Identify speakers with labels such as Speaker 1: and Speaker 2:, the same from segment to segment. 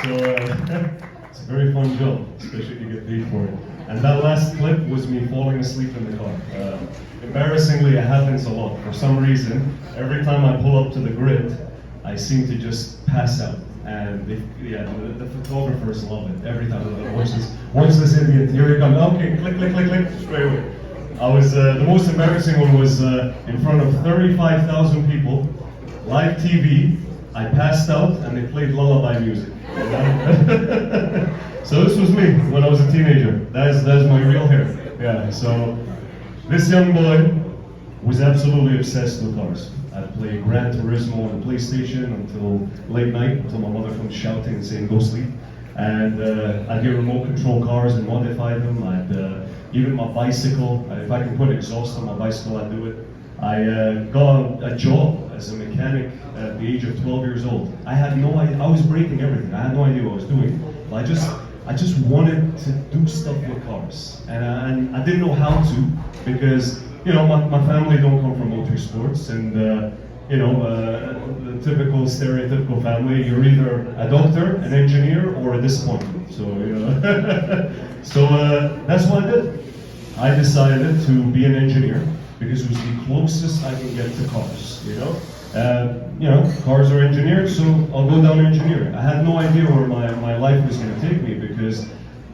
Speaker 1: So it's a very fun job, especially if you get paid for it. And that last clip was me falling asleep in the car. Embarrassingly, it happens a lot. For some reason, every time I pull up to the grid, I seem to just pass out. And the photographers love it. Every time they're like, watch this idiot, here he comes. Okay, click, click, click, click, straight away. I was, the most embarrassing one was in front of 35,000 people, live TV. I passed out and they played lullaby music. So this was me when I was a teenager. That's my real hair. Yeah, so this young boy was absolutely obsessed with cars. I'd play Gran Turismo on the PlayStation until late night, until my mother comes shouting and saying, go sleep. And I'd get remote control cars and modify them. Even my bicycle, if I can put exhaust on my bicycle, I'd do it. I got a job as a mechanic at the age of 12 years old. I had no idea, I was breaking everything. I had no idea what I was doing. But I just wanted to do stuff with cars. And I didn't know how to, because my family don't come from motorsports, and the typical stereotypical family, you're either a doctor, an engineer, or a disappointment. So so that's what I did. I decided to be an engineer because it was the closest I can get to cars. Cars are engineered, so I'll go down engineering. I had no idea where my life was going to take me, because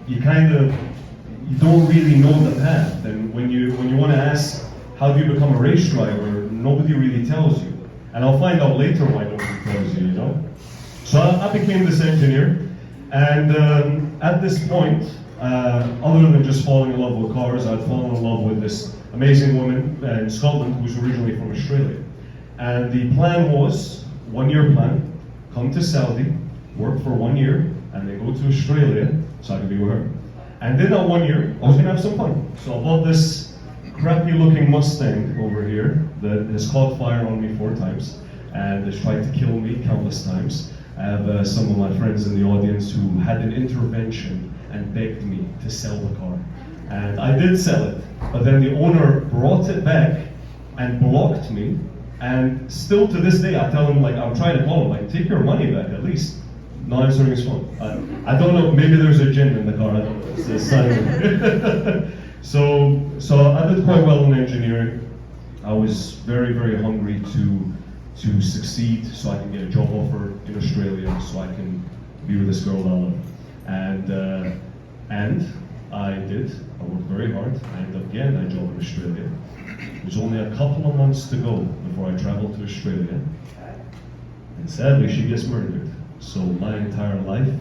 Speaker 1: you don't really know the path. And when you want to ask, how do you become a race driver, nobody really tells you. And I'll find out later why nobody tells you, So I became this engineer, and at this point, other than just falling in love with cars, I'd fallen in love with this amazing woman in Scotland who's originally from Australia. And the plan was, 1-year plan, come to Saudi, work for 1 year, and then go to Australia so I could be with her. And in that 1 year, I was gonna have some fun. So I bought this crappy looking Mustang over here that has caught fire on me 4 times and has tried to kill me countless times. I have some of my friends in the audience who had an intervention and begged me to sell the car. And I did sell it, but then the owner brought it back and blocked me. And still to this day, I tell him, I'm trying to call him, take your money back at least. Not answering his phone. I don't know, maybe there's a gin in the car, I don't know. It's a sign. So I did quite well in engineering. I was very, very hungry to succeed so I can get a job offer in Australia so I can be with this girl that I love. And I did. I worked very hard. I ended up getting that job in Australia. It was only a couple of months to go before I traveled to Australia. And sadly, she gets murdered. So my entire life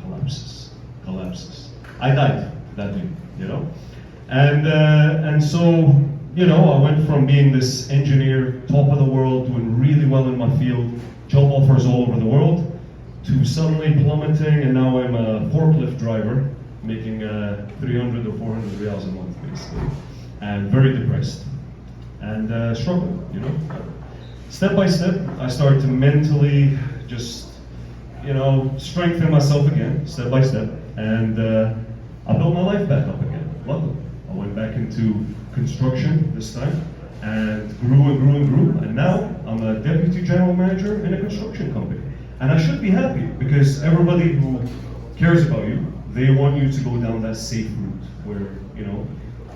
Speaker 1: collapses. I died that day, And so, I went from being this engineer, top of the world, doing really well in my field, job offers all over the world, to suddenly plummeting, and now I'm a forklift driver, making 300 or 400 riyals a month, basically. And very depressed, and struggling, Step by step, I started to mentally just, strengthen myself again, step by step, and I built my life back up again, luckily. I went back into construction this time, and grew and grew and grew, and now I'm a deputy general manager in a construction company. And I should be happy, because everybody who cares about you, they want you to go down that safe route, where,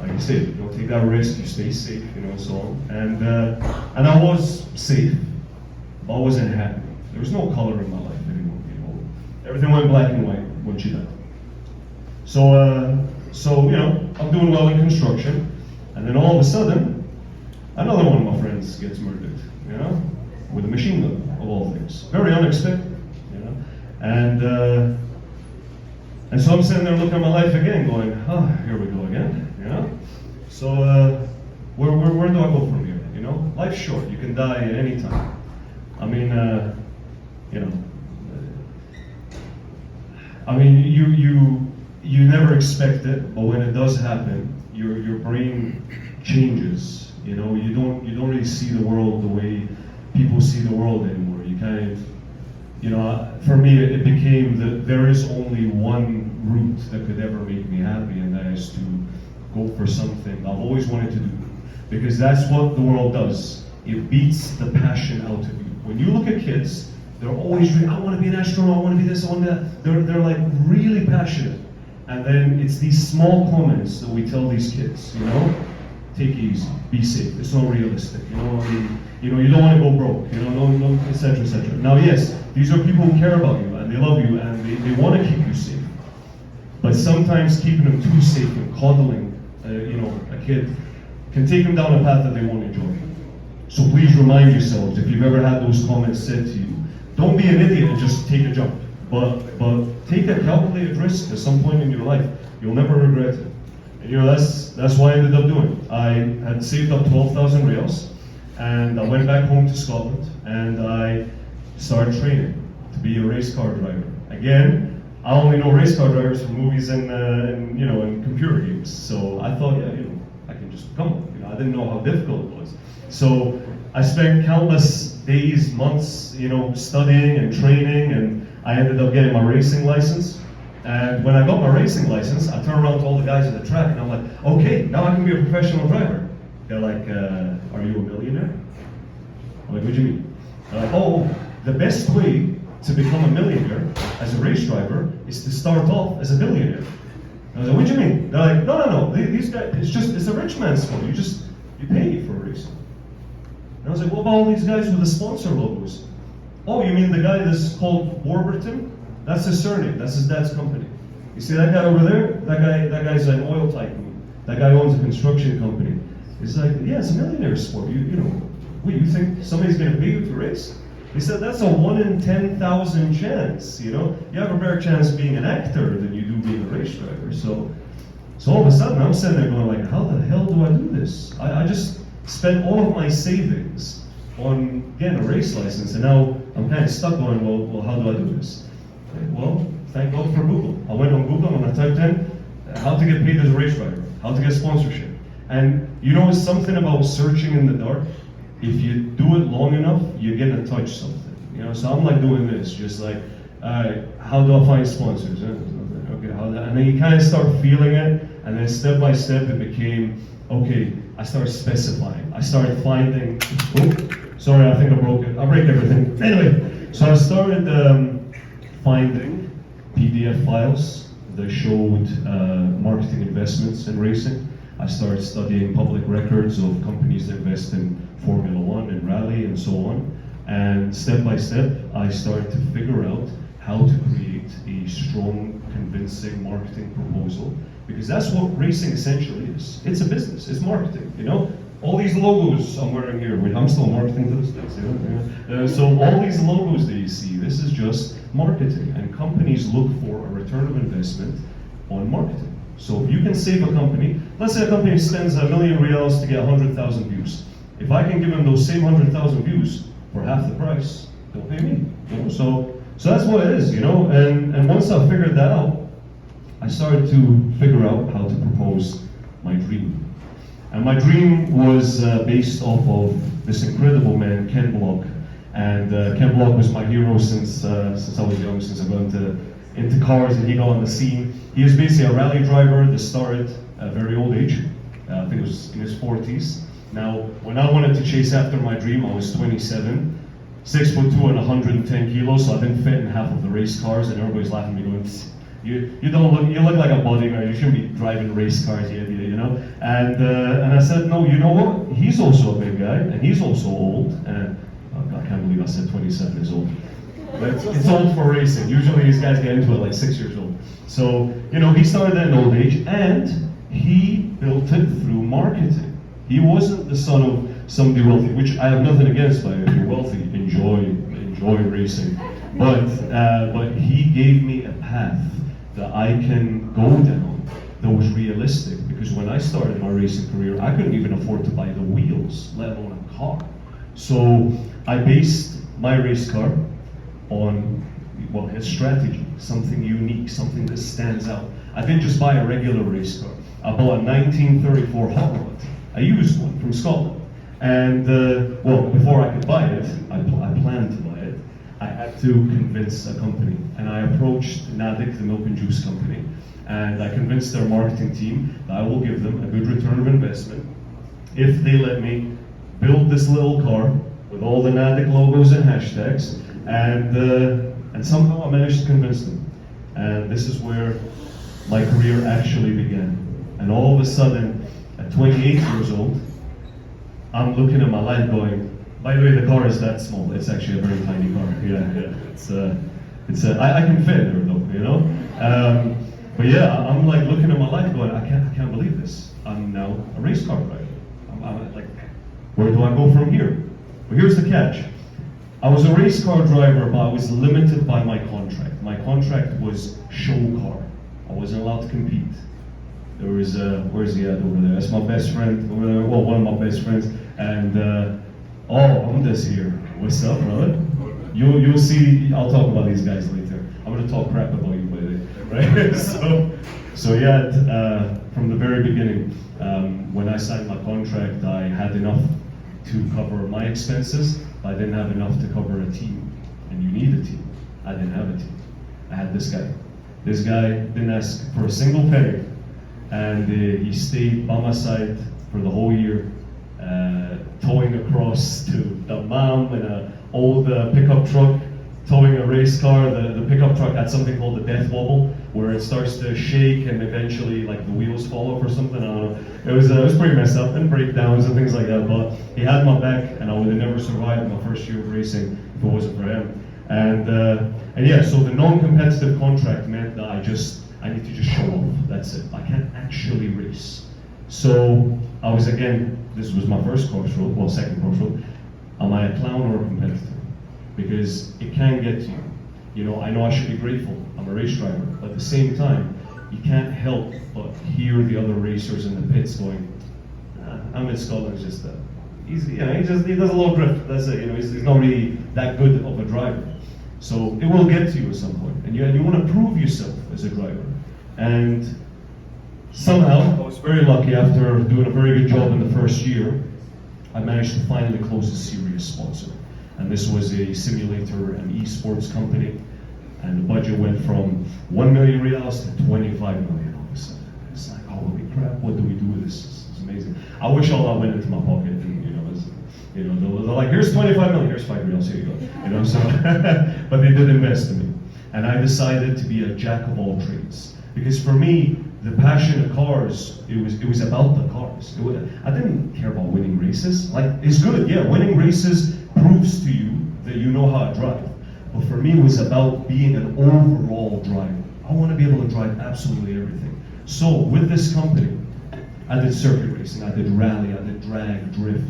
Speaker 1: like you said, you don't take that risk, you stay safe, and so on. And I was safe, but I wasn't happy. There was no color in my life anymore, Everything went black and white when she died. So, I'm doing well in construction, and then all of a sudden, another one of my friends gets murdered, with a machine gun, of all things. Very unexpected, And so I'm sitting there looking at my life again, going, here we go again, So where do I go from here, Life's short, you can die at any time. You never expect it, but when it does happen, your brain changes, You don't really see the world the way people see the world anymore. You kind of, for me, it became that there is only one route that could ever make me happy, and that is to go for something I've always wanted to do. Because that's what the world does. It beats the passion out of you. When you look at kids, They're always, I want to be an astronaut, I want to be this, I want that. They're like really passionate. And then it's these small comments that we tell these kids, you know, take it easy, be safe, it's not realistic, you know, I mean, you know, you don't want to go broke, you know, no, etc., etc. Now, yes, these are people who care about you and they love you and they want to keep you safe. But sometimes keeping them too safe and coddling, you know, a kid can take them down a path that they won't enjoy. So please remind yourselves, if you've ever had those comments said to you, don't be an idiot and just take a jump. But take a calculated risk at some point in your life. You'll never regret it. And you know, that's what I ended up doing. I had saved up 12,000 riyals, and I went back home to Scotland, and I started training to be a race car driver. Again, I only know race car drivers from movies and you know, and computer games. So I thought, yeah, you know, I can just become one. You know, I didn't know how difficult it was. So I spent countless days, months, you know, studying and training, and I ended up getting my racing license. And when I got my racing license, I turned around to all the guys at the track, and I'm like, okay, now I can be a professional driver. They're like, are you a millionaire? I'm like, what do you mean? They're like, oh, the best way to become a millionaire as a race driver is to start off as a billionaire. I was like, what do you mean? They're like, no, these guys, it's a rich man's sport. You pay for racing. And I was like, what about all these guys with the sponsor logos? Oh, you mean the guy that's called Warburton? That's his surname, that's his dad's company. You see that guy over there? That guy's an oil tycoon. That guy owns a construction company. He's like, yeah, it's a millionaire sport. You know, wait, you think somebody's gonna pay you to race? He said, that's a 1 in 10,000 chance, you know? You have a better chance being an actor than you do being a race driver. So all of a sudden, I'm sitting there going like, how the hell do I do this? I just spent all of my savings on getting a race license, and now I'm kind of stuck going, well, how do I do this? Well, thank God for Google. I went on Google and I typed in how to get paid as a race driver, how to get sponsorship. And you know, it's something about searching in the dark. If you do it long enough, you're gonna touch something. You know, so I'm like doing this, just like, how do I find sponsors? Okay, and then you kind of start feeling it, and then step by step it became, okay, I started specifying. I started finding, sorry, I think I broke it. I break everything. Anyway, so I started finding PDF files that showed marketing investments in racing. I started studying public records of companies that invest in Formula One and rally and so on. And step by step, I started to figure out how to create a strong, convincing marketing proposal, because that's what racing essentially is. It's a business, it's marketing, you know? All these logos I'm wearing here, I'm still marketing to this day, so all these logos that you see, this is just marketing, and companies look for a return of investment on marketing. So if you can save a company, let's say a company spends $1 million riyals to get 100,000 views. If I can give them those same 100,000 views for half the price, they'll pay me. You know? So that's what it is, you know. And once I figured that out, I started to figure out how to propose my dream. And my dream was based off of this incredible man, Ken Block. And Ken Block was my hero since I was young, since I got into cars and he got on the scene. He was basically a rally driver that started at a very old age. I think it was in his 40s. Now, when I wanted to chase after my dream, I was 27, 6'2" and 110 kilos, so I didn't fit in half of the race cars, and everybody's laughing at me going, you look like a bodyguard, you shouldn't be driving race cars, you know? And I said, no, you know what? He's also a big guy, and he's also old, and oh, I can't believe I said 27 is old. But it's old for racing. Usually these guys get into it like 6 years old. So, you know, he started at an old age, and he built it through marketing. He wasn't the son of somebody wealthy, which I have nothing against, by if you're wealthy, enjoy racing. But he gave me a path that I can go down that was realistic, because when I started my racing career, I couldn't even afford to buy the wheels, let alone a car. So I based my race car on, well, his strategy, something unique, something that stands out. I didn't just buy a regular race car. I bought a 1934 Hot Rod, a used one from Scotland. And, well, before I could buy it, I planned to buy it, I had to convince a company. And I approached Nadic, the milk and juice company, and I convinced their marketing team that I will give them a good return of investment if they let me build this little car with all the Nadic logos and hashtags, And somehow I managed to convince them. And this is where my career actually began. And all of a sudden, at 28 years old, I'm looking at my life going, by the way, the car is that small. It's actually a very tiny car. Yeah. I can fit in there though, you know? But yeah, I'm like looking at my life going, I can't believe this. I'm now a race car driver. I'm like, where do I go from here? But here's the catch. I was a race car driver, but I was limited by my contract. My contract was show car. I wasn't allowed to compete. There was, where's he at over there? That's my best friend over there. Well, one of my best friends. And, Ahmed here. What's up, brother? You'll see, I'll talk about these guys later. I'm gonna talk crap about you later, right? so yeah, from the very beginning, when I signed my contract, I had enough to cover my expenses, but I didn't have enough to cover a team. And you need a team. I didn't have a team. I had this guy. This guy didn't ask for a single penny, and he stayed by my side for the whole year, towing across to Dammam in an old pickup truck, towing a race car. The pickup truck had something called the death wobble, where it starts to shake and eventually like the wheels fall off or something. I don't know. It was pretty messed up, and breakdowns and things like that. But he had my back, and I would have never survived my first year of racing if it wasn't for him. And yeah, so the non-competitive contract meant that I need to just show off. That's it. I can't actually race. So I was this was my first crossroad, well, second crossroad. Am I a clown or a competitor? Because it can get to you. You know I should be grateful. I'm a race driver, but at the same time, you can't help but hear the other racers in the pits going, Ahmed Scotland's just he does a little drift. That's it. He's not really that good of a driver. So it will get to you at some point, and you want to prove yourself as a driver. And somehow, I was very lucky. After doing a very good job in the first year, I managed to finally close a serious sponsor. And this was a simulator and esports company. And the budget went from 1 million riyals to 25 million all of a sudden. It's like, holy crap, what do we do with this? It's amazing. I wish all that went into my pocket. And, they're like, here's 25 million, here's 5 riyals, here you go. So, but they did invest in me. And I decided to be a jack of all trades. Because for me, the passion of cars, it was about the cars. I didn't care about winning races. Like, it's good, yeah, winning races proves to you that you know how to drive. But for me, it was about being an overall driver. I want to be able to drive absolutely everything. So with this company, I did circuit racing, I did rally, I did drag, drift,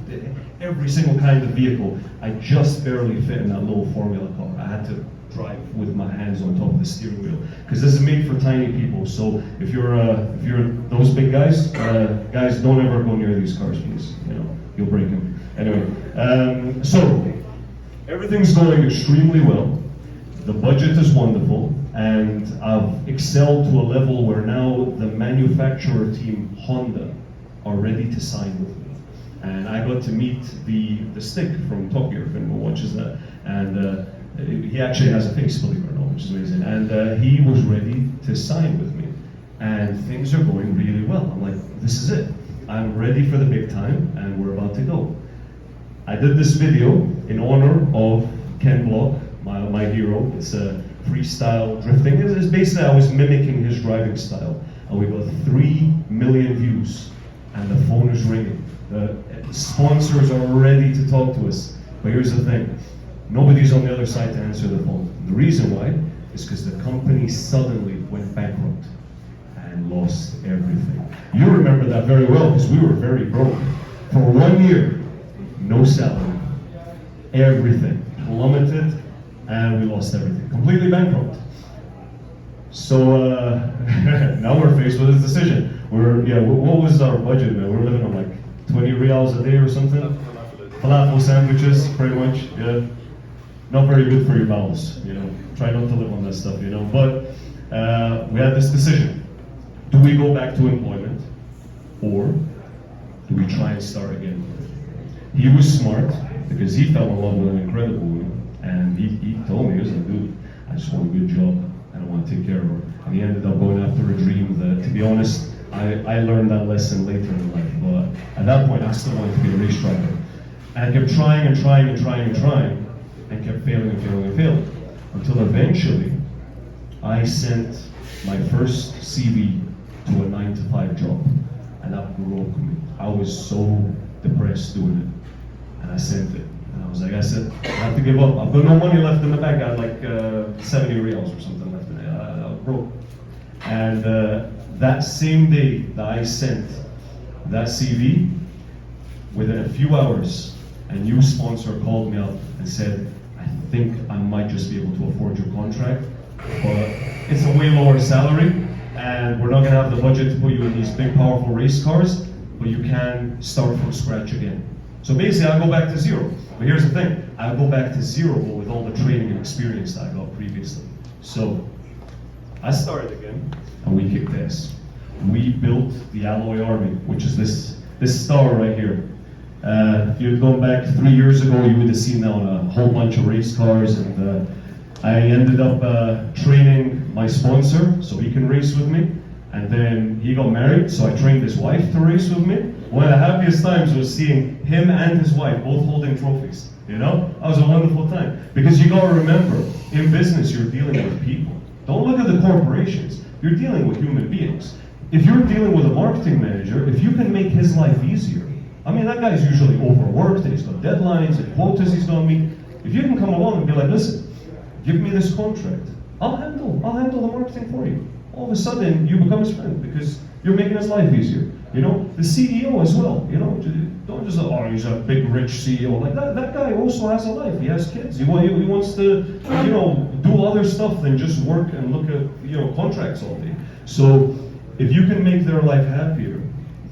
Speaker 1: every single kind of vehicle. I just barely fit in that little Formula car. I had to drive with my hands on top of the steering wheel, because this is made for tiny people. So if you're those big guys, guys, don't ever go near these cars, please. You'll break them. Anyway, so everything's going extremely well. The budget is wonderful, and I've excelled to a level where now the manufacturer team Honda are ready to sign with me. And I got to meet the stick from Top Gear, if anyone watches that. And he actually has a face, believe it or not, which is amazing. And he was ready to sign with me. And things are going really well. I'm like, this is it. I'm ready for the big time, and we're about to go. I did this video in honor of Ken Block, my hero. It's a freestyle drifting. It's basically, I was mimicking his driving style. And we got 3 million views, and the phone is ringing. The sponsors are ready to talk to us. But here's the thing. Nobody's on the other side to answer the phone. The reason why is because the company suddenly went bankrupt and lost everything. You remember that very well, because we were very broke. For 1 year, no salary. Everything plummeted, and we lost everything. Completely bankrupt. So now we're faced with a decision. What was our budget, man? We're living on like 20 riyals a day or something. Falafel sandwiches, pretty much, yeah. Not very good for your bowels, Try not to live on that stuff, But we had this decision. Do we go back to employment, or do we try and start again? He was smart, because he fell in love with an incredible woman, and he told me, he was like, dude, I just want a good job, and I want to take care of her. And he ended up going after a dream that, to be honest, I learned that lesson later in life, but at that point, I still wanted to be a race driver. And I kept trying and trying and trying and trying, and kept failing and failing and failing. until eventually I sent my first CV to a 9-to-5 job, and that broke me. I was so depressed doing it, and I sent it. And I was like, I have to give up. I've got no money left in the bank. I had like 70 riyals or something left in it. I was broke. And that same day that I sent that CV, within a few hours, a new sponsor called me up and said, I think I might just be able to afford your contract, but it's a way lower salary, and we're not gonna have the budget to put you in these big, powerful race cars, but you can start from scratch again. So basically, I go back to zero. But here's the thing, I go back to zero, but with all the training and experience that I got previously. So I started again, and we kicked ass. We built the Alloy Army, which is this star right here. If you had gone back 3 years ago, you would have seen that on a whole bunch of race cars, and I ended up training my sponsor so he can race with me, and then he got married, so I trained his wife to race with me. One of the happiest times was seeing him and his wife both holding trophies, you know? That was a wonderful time. Because you gotta remember, in business you're dealing with people. Don't look at the corporations, you're dealing with human beings. If you're dealing with a marketing manager, if you can make his life easier, I mean, that guy's usually overworked and he's got deadlines and quotas he's got to meet. If you can come along and be like, listen, give me this contract, I'll handle the marketing for you. All of a sudden, you become his friend because you're making his life easier. You know, the CEO as well, you know, don't just, oh, he's a big, rich CEO. Like that guy also has a life, he has kids. He wants to, you know, do other stuff than just work and look at, you know, contracts all day. So, if you can make their life happier,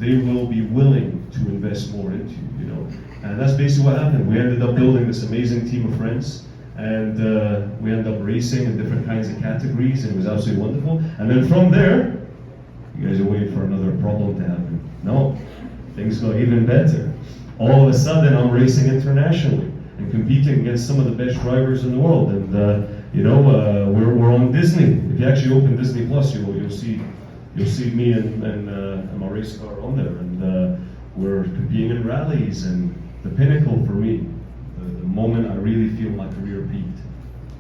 Speaker 1: they will be willing to invest more into you, you know. And that's basically what happened. We ended up building this amazing team of friends, and we ended up racing in different kinds of categories, and it was absolutely wonderful. And then from there, you guys are waiting for another problem to happen. No, things got even better. All of a sudden, I'm racing internationally and competing against some of the best drivers in the world. And you know, we're on Disney. If you actually open Disney Plus, you'll see me and my race car on there, and we're competing in rallies. And the pinnacle for me, the moment I really feel my career peaked,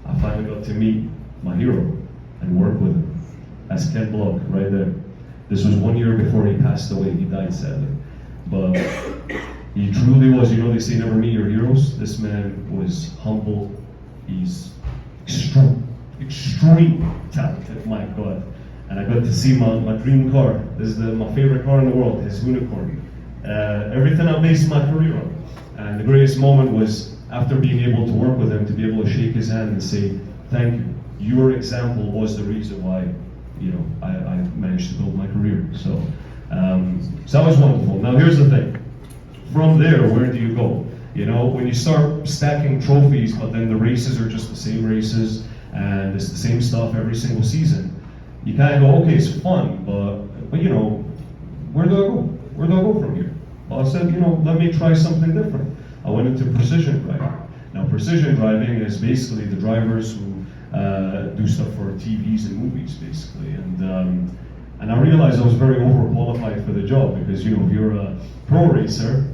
Speaker 1: I finally got to meet my hero and work with him. That's Ken Block right there. This was 1 year before he passed away. He died sadly, but he truly was. You know, they say never meet your heroes. This man was humble. He's extreme talented. My God. And I got to see my dream car. This is my favorite car in the world, his unicorn. Everything I based my career on. And the greatest moment was after being able to work with him, to be able to shake his hand and say, thank you. Your example was the reason why, you know, I managed to build my career. So that was wonderful. Now here's the thing. From there, where do you go? You know, when you start stacking trophies, but then the races are just the same races, and it's the same stuff every single season, you kind of go, okay, it's fun, but you know, where do I go? Where do I go from here? Well, I said, you know, let me try something different. I went into precision driving. Now, precision driving is basically the drivers who do stuff for TVs and movies, basically. And I realized I was very overqualified for the job because, you know, if you're a pro racer,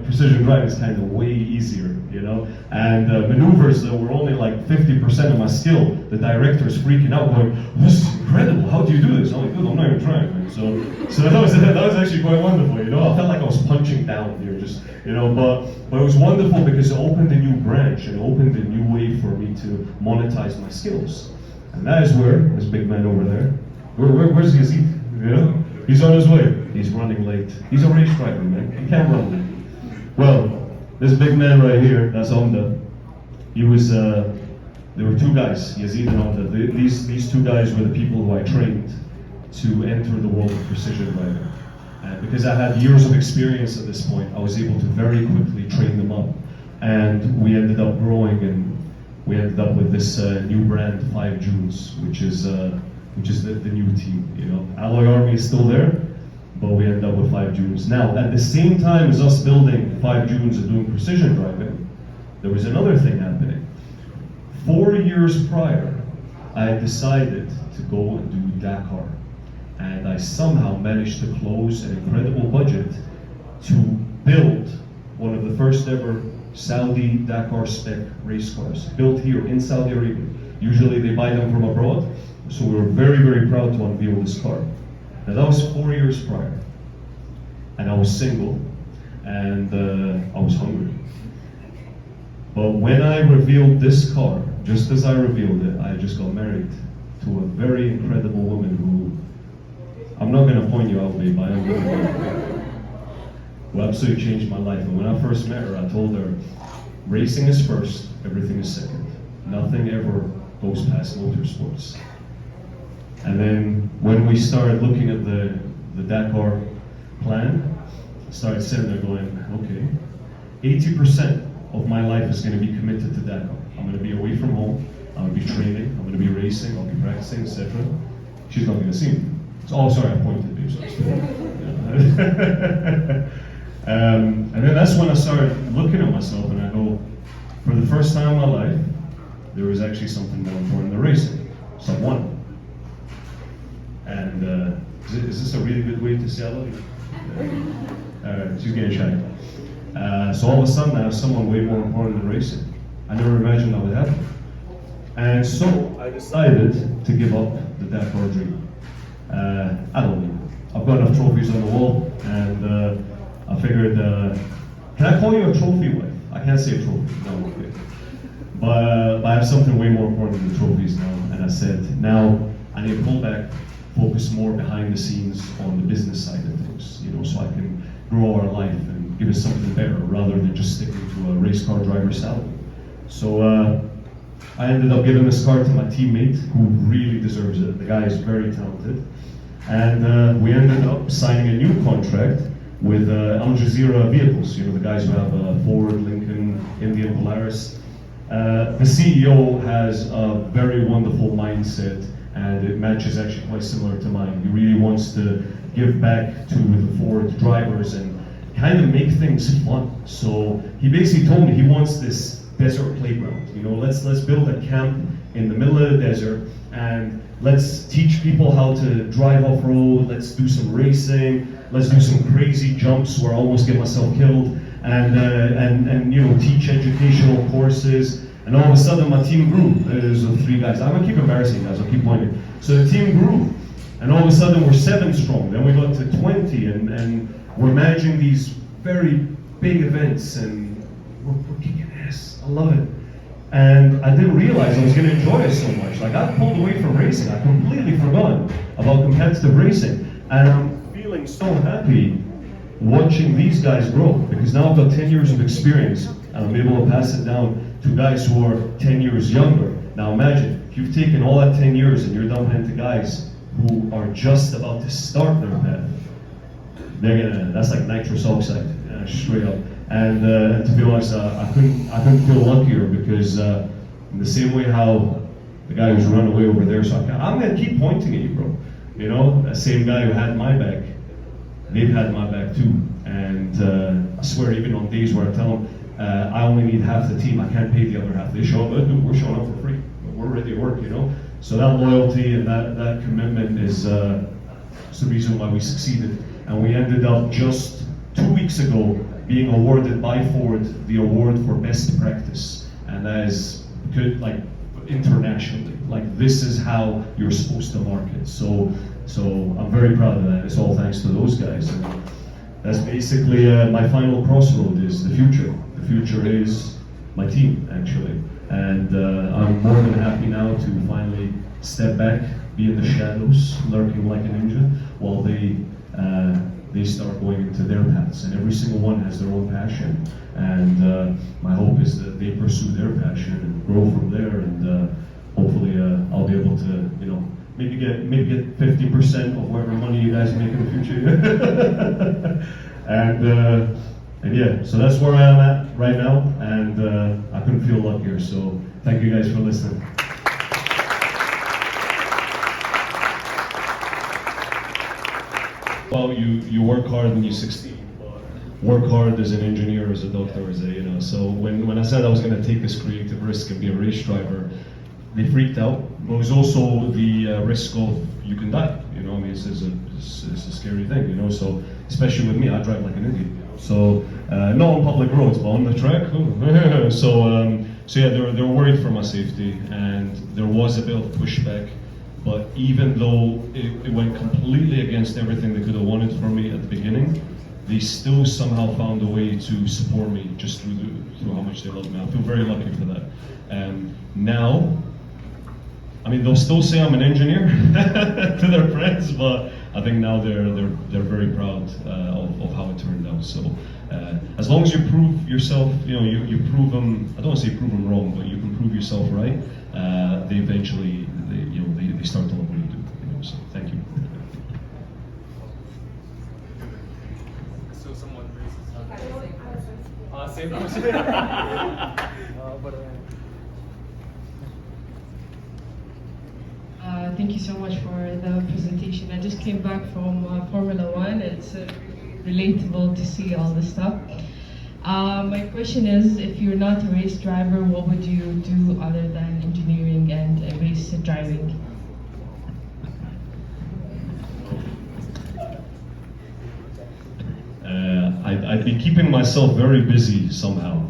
Speaker 1: precision driving is kind of way easier, you know. And maneuvers that were only like 50% of my skill, the director's freaking out, going, "This is incredible! How do you do this?" I'm like, "Dude, I'm not even trying." Man. So that was actually quite wonderful, you know. I felt like I was punching down here, just, you know. But it was wonderful because it opened a new branch and opened a new way for me to monetize my skills. And that is where this big man over there. Where's Yazid? You know, he's on his way. He's running late. He's a race driver, man. He can't run late. Well, this big man right here, that's Ahmed. He was, there were two guys, Yazid and Ahmed. These two guys were the people who I trained to enter the world of precision driving. And because I had years of experience at this point, I was able to very quickly train them up. And we ended up growing, and we ended up with this new brand, 5 Junes, which is the new team. You know, Alloy Army is still there, but we ended up with 5 Junes. Now, at the same time as us building 5 Junes and doing precision driving, there was another thing happening. 4 years prior, I had decided to go and do Dakar. And I somehow managed to close an incredible budget to build one of the first ever Saudi Dakar spec race cars, built here in Saudi Arabia. Usually they buy them from abroad. So we were very, very proud to unveil this car. Now that was 4 years prior. And I was single, and I was hungry. But when I revealed this car, just as I revealed it, I just got married to a very incredible woman who, I'm not going to point you out, babe, I am going to, who absolutely changed my life. And when I first met her, I told her, racing is first, everything is second. Nothing ever goes past motorsports. And then when we started looking at the Dakar plan, I started sitting there going, okay, 80% of my life is going to be committed to Dakar. I'm going to be away from home, I'm going to be training, I'm going to be racing, I'll be practicing, etc. She's not going to see me. So, oh, sorry, I pointed, babe. And then that's when I started looking at myself and I go, for the first time in my life, there was actually something more important than racing. Someone. And is this a really good way to say I love you? She's getting shy. So all of a sudden I have someone way more important than racing. I never imagined that would happen. And so I decided to give up the Dakar dream. I don't know. I've got enough trophies on the wall, and I figured, can I call you a trophy wife? I can't say a trophy, no, okay. But I have something way more important than trophies now, and I said, now I need to pull back, focus more behind the scenes on the business side of things, so I can grow our life and give us something better rather than just sticking to a race car driver's salary. So I ended up giving this car to my teammate who really deserves it. The guy is very talented. And we ended up signing a new contract with Al Jazeera Vehicles, the guys who have Ford, Lincoln, Indian Polaris. The CEO has a very wonderful mindset, and it matches actually quite similar to mine. He really wants to give back to the Ford drivers and kind of make things fun. So he basically told me he wants this desert playground. Let's build a camp in the middle of the desert and let's teach people how to drive off-road. Let's do some racing. Let's do some crazy jumps where I almost get myself killed, and teach educational courses. And all of a sudden, my team grew. There's 3 guys. I'm gonna keep embarrassing guys. I'll keep pointing. So the team grew, and all of a sudden we're 7 strong. Then we got to 20, and we're managing these very big events, and we're kicking ass. I love it. And I didn't realize I was going to enjoy it so much. Like, I pulled away from racing. I completely forgot about competitive racing. And I'm feeling so happy watching these guys grow, because now I've got 10 years of experience and I'm able to pass it down to guys who are 10 years younger. Now imagine, if you've taken all that 10 years and you're dumping into guys who are just about to start their path, that's like nitrous oxide, straight up. And to be honest, I couldn't feel luckier, because in the same way how the guy who's run away over there, so I'm gonna keep pointing at you, bro. That same guy who had my back, they've had my back too. And I swear, even on days where I tell them I only need half the team, I can't pay the other half, they show up, dude, we're showing up for free. We're ready to work, So that loyalty and that commitment is the reason why we succeeded. And we ended up just 2 weeks ago being awarded by Ford the award for best practice, and that is good, like internationally. Like, this is how you're supposed to market. So I'm very proud of that. It's all thanks to those guys. And that's basically my final crossroad is the future. The future is my team, actually, and I'm more than happy now to finally step back, be in the shadows, lurking like a ninja, while they start going into their paths, and every single one has their own passion, and my hope is that they pursue their passion and grow from there, and hopefully I'll be able to, maybe get 50% of whatever money you guys make in the future. and yeah, so that's where I am at right now, and I couldn't feel luckier, so thank you guys for listening. Well, you work hard when you succeed. Work hard as an engineer, as a doctor, So when I said I was going to take this creative risk and be a race driver, they freaked out. But it was also the risk of you can die. It's a scary thing. So especially with me, I drive like an idiot. So not on public roads, but on the track. so yeah, they're worried for my safety, and there was a bit of pushback. But even though it went completely against everything they could have wanted from me at the beginning, they still somehow found a way to support me just through how much they love me. I feel very lucky for that. Now, I mean, they'll still say I'm an engineer to their friends, but I think now they're very proud of how it turned out. So as long as you prove yourself, you prove them. I don't want to say prove them wrong, but you can prove yourself right. They eventually, they start to love what you do. So thank you.
Speaker 2: So someone raises. Same question.
Speaker 3: Thank you so much for the presentation. I just came back from Formula One. It's relatable to see all this stuff. My question is, if you're not a race driver, what would you do other than engineering and race driving?
Speaker 1: I'd be keeping myself very busy somehow,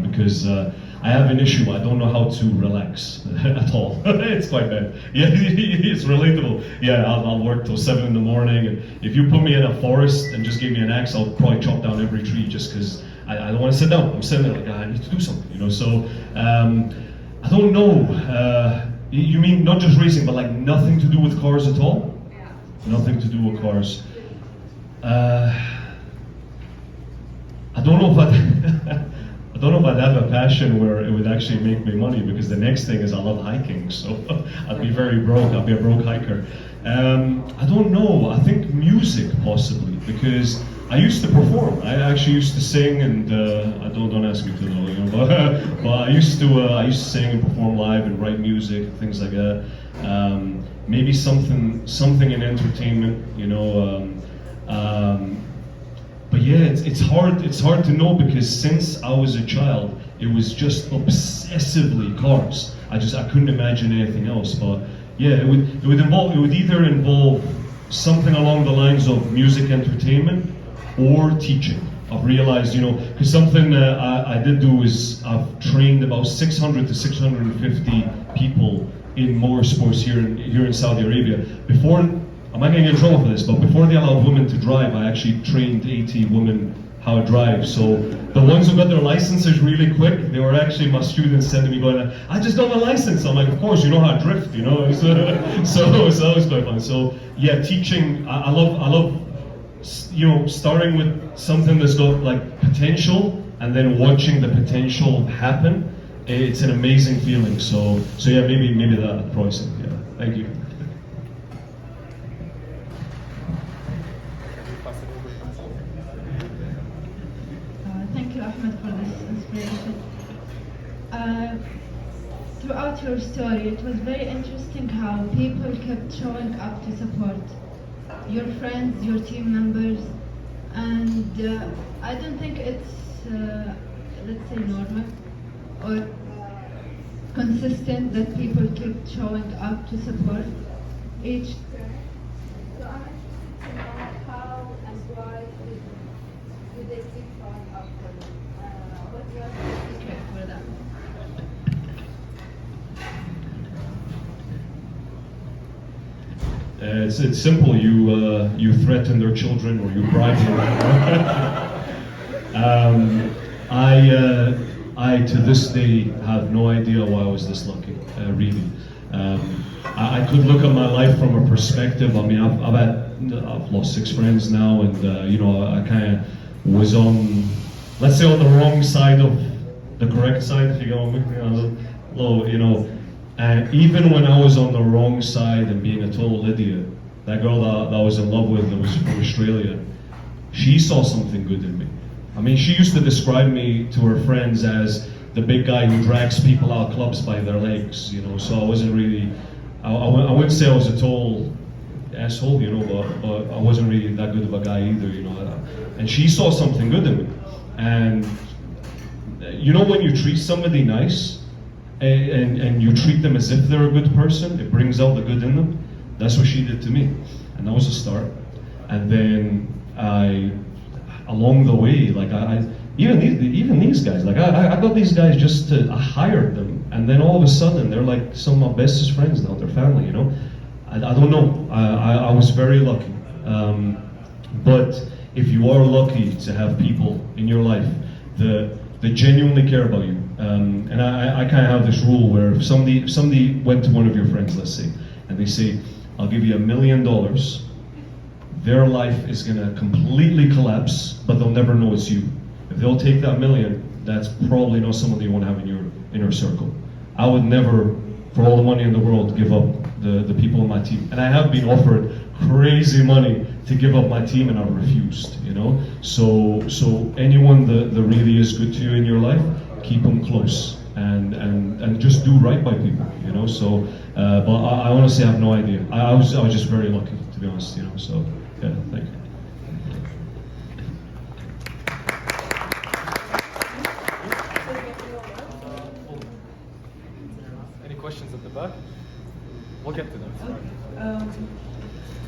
Speaker 1: because I have an issue. I don't know how to relax at all. It's quite bad. Yeah, it's relatable. Yeah, I'll work till 7 in the morning. And if you put me in a forest and just gave me an axe, I'll probably chop down every tree just because I don't want to sit down. I'm sitting there like, I need to do something, So I don't know. You mean not just racing, but like nothing to do with cars at all?
Speaker 4: Yeah.
Speaker 1: Nothing to do with cars. I don't know if I'd have a passion where it would actually make me money, because the next thing is I love hiking, so I'd be very broke. I'd be a broke hiker. I don't know. I think music possibly, because I used to perform. I actually used to sing, and I don't ask me to know, but I used to sing and perform live and write music, things like that. Maybe something in entertainment, But yeah, it's hard to know, because since I was a child, it was just obsessively cars. I couldn't imagine anything else. But yeah, it would either involve something along the lines of music entertainment or teaching. I've realized, because something that I did do is I've trained about 600 to 650 people in motorsports here in Saudi Arabia. Before, I might get in trouble for this, but before they allowed women to drive, I actually trained 80 women how to drive. So the ones who got their licenses really quick, they were actually my students sending me going, I just got my license. I'm like, of course, you know how to drift, So that was quite fun. So yeah, teaching, I love, starting with something that's got like potential and then watching the potential happen. It's an amazing feeling. So yeah, maybe that process. Yeah, thank you.
Speaker 5: Thank you, Ahmed, for this inspiration. Throughout your story, it was very interesting how people kept showing up to support your friends, your team members, and I don't think it's, let's say, normal or consistent that people keep showing up to support each.
Speaker 4: So I'm interested to know how and why did they keep showing up for you? What was the secret for that?
Speaker 1: It's simple. You threaten their children or you bribe them. I to this day have no idea why I was this lucky. Really, I could look at my life from a perspective. I mean, I've lost 6 friends now, and I kind of was on, let's say, on the wrong side of the correct side. If you go with me, And even when I was on the wrong side and being a total idiot, that girl that I was in love with, that was from Australia, she saw something good in me. I mean, she used to describe me to her friends as the big guy who drags people out of clubs by their legs, So I wasn't really, I wouldn't say I was a total asshole, but I wasn't really that good of a guy either, And she saw something good in me. And when you treat somebody nice, and you treat them as if they're a good person, it brings out the good in them. That's what she did to me, and that was a start. And then along the way, even these guys, like I got these guys just to, I hired them, and then all of a sudden they're like some of my bestest friends now, they're family, you know. I don't know, I was very lucky. But if you are lucky to have people in your life that genuinely care about you, and I kind of have this rule where if somebody went to one of your friends, let's say, and they say, I'll give you $1 million, their life is going to completely collapse, but they'll never know it's you. If they'll take that million, that's probably not someone you want to have in your inner circle. I would never, for all the money in the world, give up the people on my team. And I have been offered crazy money to give up my team, and I refused, you know? So anyone that really is good to you in your life, keep them close. And just do right by people, you know. So, but I honestly have no idea. I was just very lucky, to be honest, you know. So, yeah, thank you.
Speaker 2: Any questions at the back? We'll get to them.
Speaker 6: Okay.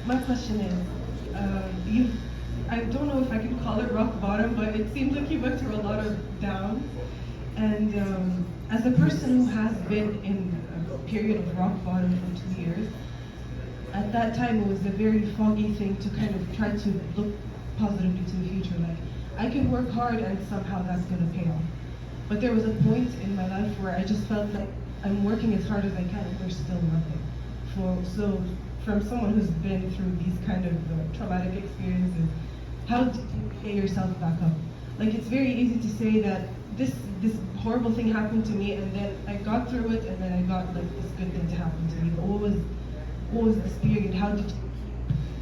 Speaker 6: My question is, I don't know if I can call it rock bottom, but it seems like you went through a lot of downs. And as a person who has been in a period of rock bottom for 2 years, at that time it was a very foggy thing to kind of try to look positively to the future. Like, I can work hard and somehow that's going to pay off. But there was a point in my life where I just felt like I'm working as hard as I can and there's still nothing. So from someone who's been through these kind of traumatic experiences, how do you get yourself back up? Like, it's very easy to say that this horrible thing happened to me and then I got through it and then I got like this good thing to happen to me. But what was this period? How did you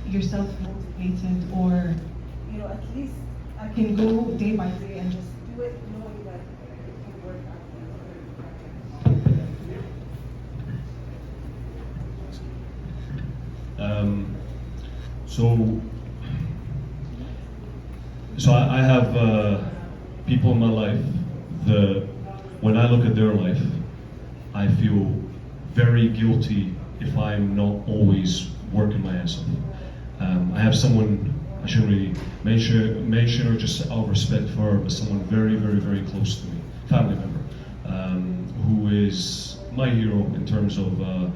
Speaker 6: keep yourself motivated, or, you know, at least I can go day by day and just do it knowing that it can work
Speaker 1: So I have people in my life that, when I look at their life, I feel very guilty if I'm not always working my ass off. I have someone, I shouldn't really mention or just out of respect for her, but someone very, very, very close to me, family member, who is my hero in terms of,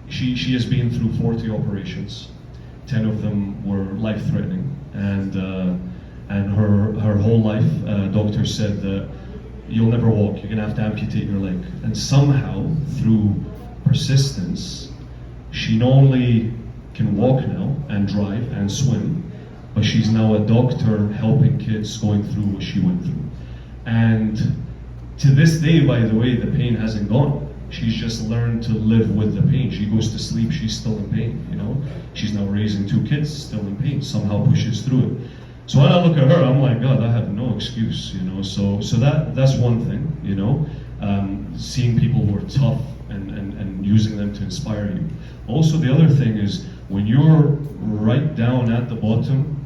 Speaker 1: she has been through 40 operations, 10 of them were life-threatening, and her whole life, doctor said that you'll never walk, you're gonna have to amputate your leg. And somehow, through persistence, she not only can walk now and drive and swim, but she's now a doctor helping kids going through what she went through. And to this day, by the way, the pain hasn't gone. She's just learned to live with the pain. She goes to sleep, she's still in pain, you know? She's now raising 2 kids, still in pain, somehow pushes through it. So when I look at her, I'm like, God, I have no excuse, you know? So that's one thing, you know? Seeing people who are tough and using them to inspire you. Also, the other thing is, when you're right down at the bottom,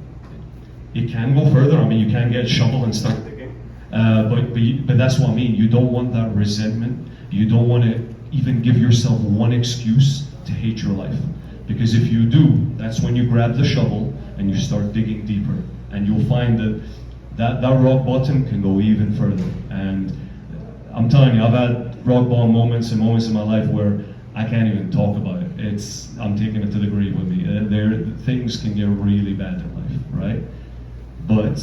Speaker 1: it can go further. I mean, you can get a shovel and start digging. But that's what I mean. You don't want that resentment. You don't want to even give yourself one excuse to hate your life. Because if you do, that's when you grab the shovel and you start digging deeper. And you'll find that rock bottom can go even further. And I'm telling you, I've had rock bottom moments and moments in my life where I can't even talk about it. I'm taking it to the grave with me. Things can get really bad in life, right? But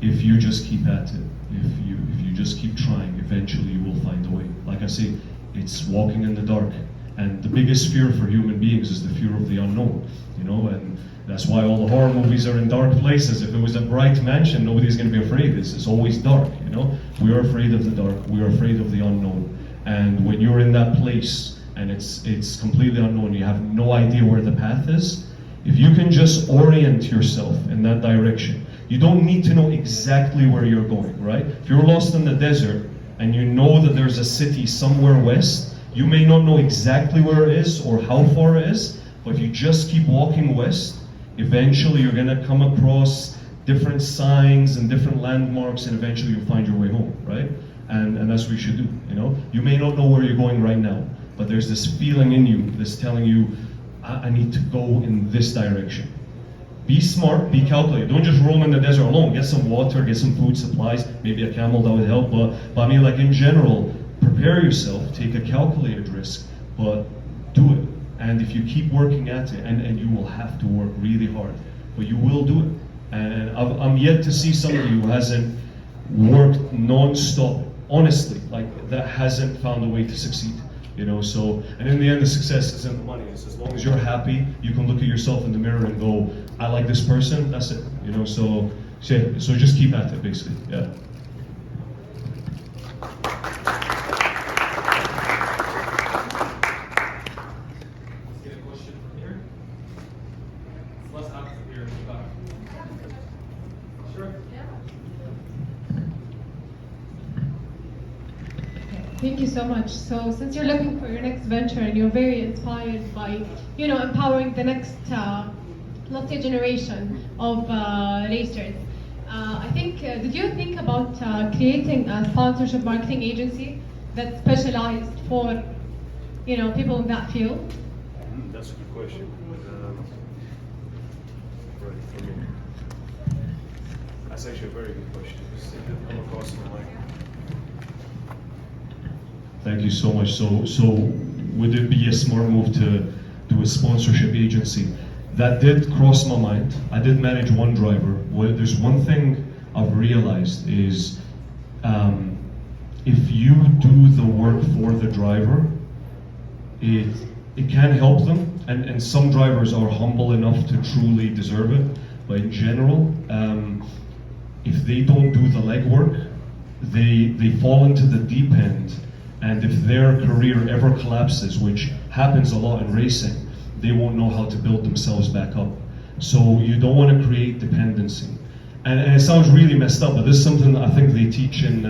Speaker 1: if you just keep at it, if you just keep trying, eventually you will find a way. Like I say, it's walking in the dark. And the biggest fear for human beings is the fear of the unknown, you know, and that's why all the horror movies are in dark places. If it was a bright mansion, nobody's going to be afraid. It's always dark, you know. We are afraid of the dark. We are afraid of the unknown. And when you're in that place and it's completely unknown, you have no idea where the path is, if you can just orient yourself in that direction, you don't need to know exactly where you're going, right? If you're lost in the desert and you know that there's a city somewhere west, you may not know exactly where it is or how far it is, but if you just keep walking west, eventually you're going to come across different signs and different landmarks, and eventually you'll find your way home, right? And that's what you should do, you know? You may not know where you're going right now, but there's this feeling in you that's telling you, I need to go in this direction. Be smart, be calculated. Don't just roam in the desert alone. Get some water, get some food supplies, maybe a camel, that would help. But I mean, like in general, prepare yourself, take a calculated risk, but do it. And if you keep working at it, and you will have to work really hard, but you will do it. And I'm yet to see somebody who hasn't worked non-stop, honestly, like that hasn't found a way to succeed. You know, so, and in the end, the success isn't the money. It's as long as you're happy, you can look at yourself in the mirror and go, I like this person, that's it. You know, so just keep at it, basically, yeah.
Speaker 2: Let's get a question from here. Let's ask here in the back. Sure.
Speaker 7: Thank you so much. So since you're looking for your next venture and you're very inspired by, you know, empowering the next, let's say, generation of racers, I think, did you think about creating a sponsorship marketing agency that's specialized for, you know, people in that field?
Speaker 1: That's a good question. Right, for me. That's actually a very good question. It didn't come across my mind. Thank you so much. So would it be a smart move to do a sponsorship agency? That did cross my mind. I did manage one driver. Well, there's one thing I've realized is if you do the work for the driver, it can help them. And some drivers are humble enough to truly deserve it. But in general, if they don't do the legwork, they fall into the deep end. And if their career ever collapses, which happens a lot in racing, they won't know how to build themselves back up. So you don't want to create dependency. And it sounds really messed up, but this is something that I think they teach in,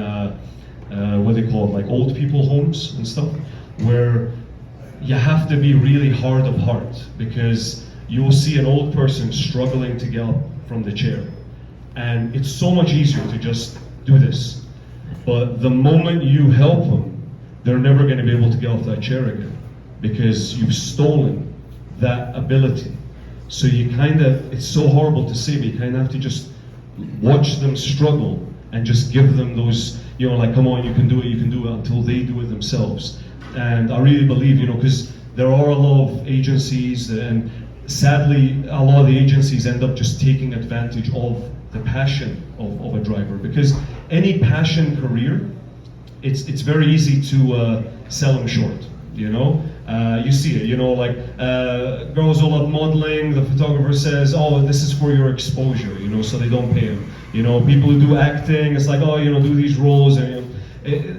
Speaker 1: what they call it, like old people homes and stuff, where you have to be really hard of heart, because you'll see an old person struggling to get up from the chair. And it's so much easier to just do this. But the moment you help them, they're never going to be able to get off that chair again, because you've stolen that ability. So you kind of, it's so horrible to say, but you kind of have to just watch them struggle and just give them those, you know, like, come on, you can do it until they do it themselves. And I really believe, you know, because there are a lot of agencies, and sadly, a lot of the agencies end up just taking advantage of the passion of a driver, because any passion career, it's very easy to sell them short, you know? You see it, you know, like girls will love modeling, the photographer says, oh, this is for your exposure, you know, so they don't pay them. You know, people who do acting, it's like, oh, you know, do these roles, and you know,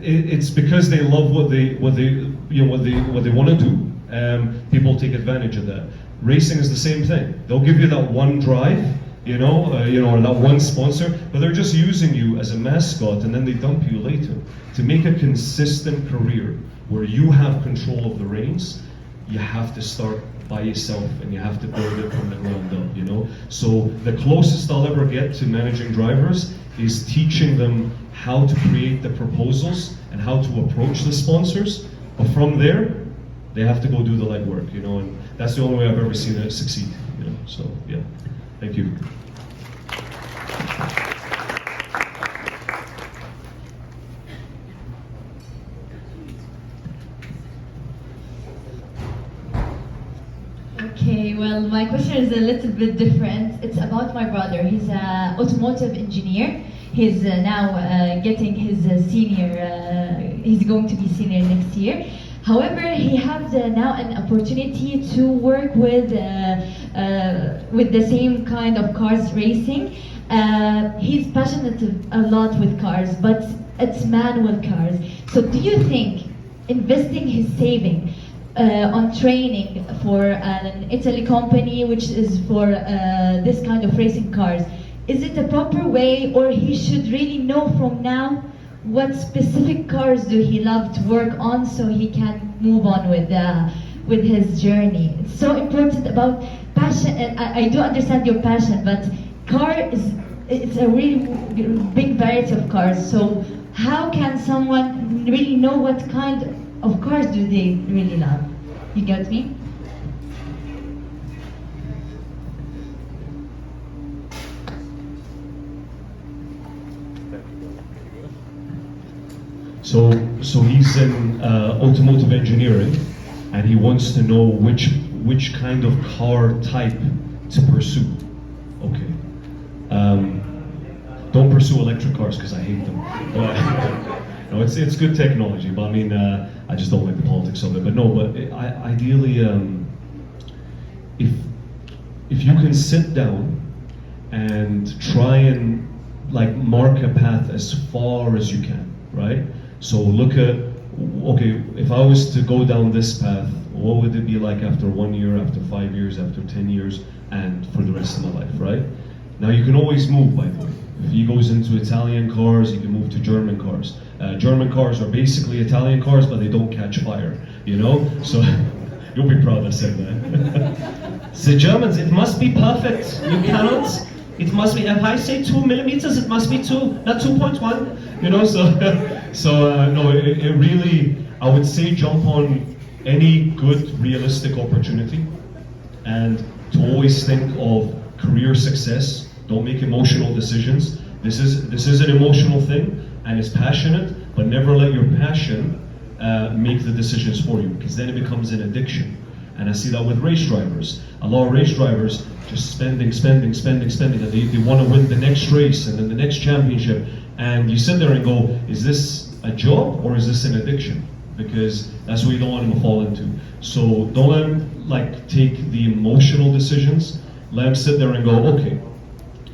Speaker 1: it's because they love what they want to do. People take advantage of that. Racing is the same thing. They'll give you that one drive, you know, or that one sponsor, but they're just using you as a mascot, and then they dump you later. To make a consistent career where you have control of the reins, you have to start by yourself, and you have to build it from the ground up, you know? So the closest I'll ever get to managing drivers is teaching them how to create the proposals and how to approach the sponsors, but from there, they have to go do the legwork, you know, and that's the only way I've ever seen it succeed, you know, so yeah, thank you.
Speaker 8: Okay, well, my question is a little bit different. It's about my brother. He's an automotive engineer. He's now getting his senior, he's going to be senior next year. However, he has now an opportunity to work with the same kind of cars racing. He's passionate a lot with cars, but it's manual cars. So do you think investing his saving on training for an Italy company which is for this kind of racing cars, is it a proper way, or he should really know from now what specific cars do he love to work on so he can move on with his journey? It's so important about passion, and I do understand your passion, but it's a really big variety of cars. So how can someone really know what kind of cars do they really love? You get me?
Speaker 1: So he's in automotive engineering, and he wants to know which kind of car type to pursue. Okay. Don't pursue electric cars because I hate them. But, no, it's good technology, but I mean, I just don't like the politics of it. But no, but ideally, if you can sit down and try and like mark a path as far as you can, right? So look at, okay, if I was to go down this path, what would it be like after 1 year, after 5 years, after 10 years, and for the rest of my life, right? Now you can always move, by the way. If he goes into Italian cars, he can move to German cars. German cars are basically Italian cars, but they don't catch fire, you know? So you'll be proud I said that. The Germans, it must be perfect. You cannot, it must be, if I say 2 millimeters, it must be 2, not 2.1, you know? So, no, it really, I would say jump on any good, realistic opportunity, and to always think of career success. Don't make emotional decisions. This is an emotional thing, and it's passionate, but never let your passion make the decisions for you, because then it becomes an addiction. And I see that with race drivers. A lot of race drivers just spending, and they want to win the next race and then the next championship. And you sit there and go, is this a job or is this an addiction? Because that's what you don't want them to fall into. So don't let them like take the emotional decisions. Let them sit there and go, okay,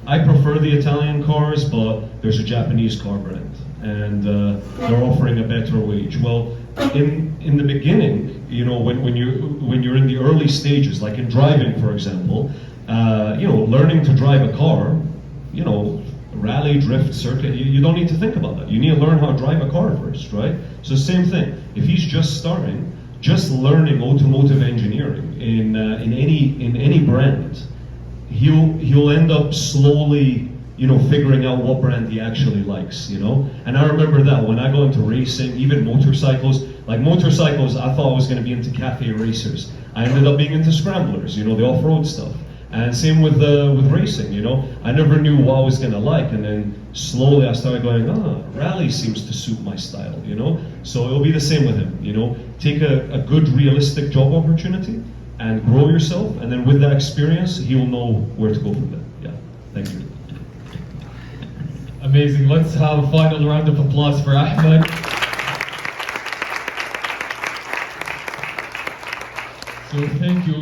Speaker 1: I prefer the Italian cars, but there's a Japanese car brand, and they're offering a better wage. Well, in the beginning, you know, when you're in the early stages, like in driving, for example, you know, learning to drive a car, you know, rally, drift, circuit, you don't need to think about that. You need to learn how to drive a car first, right? So same thing. If he's just starting, just learning automotive engineering in any brand, he'll end up slowly, you know, figuring out what brand he actually likes, you know? And I remember that when I got into racing, even motorcycles, I thought I was going to be into cafe racers. I ended up being into scramblers, you know, the off-road stuff. And same with racing, you know? I never knew what I was going to like, and then slowly I started going, rally seems to suit my style, you know? So it'll be the same with him, you know? Take a good, realistic job opportunity and grow yourself, and then with that experience, he'll know where to go from there. Yeah, thank you.
Speaker 2: Amazing. Let's have a final round of applause for Ahmed. So thank you.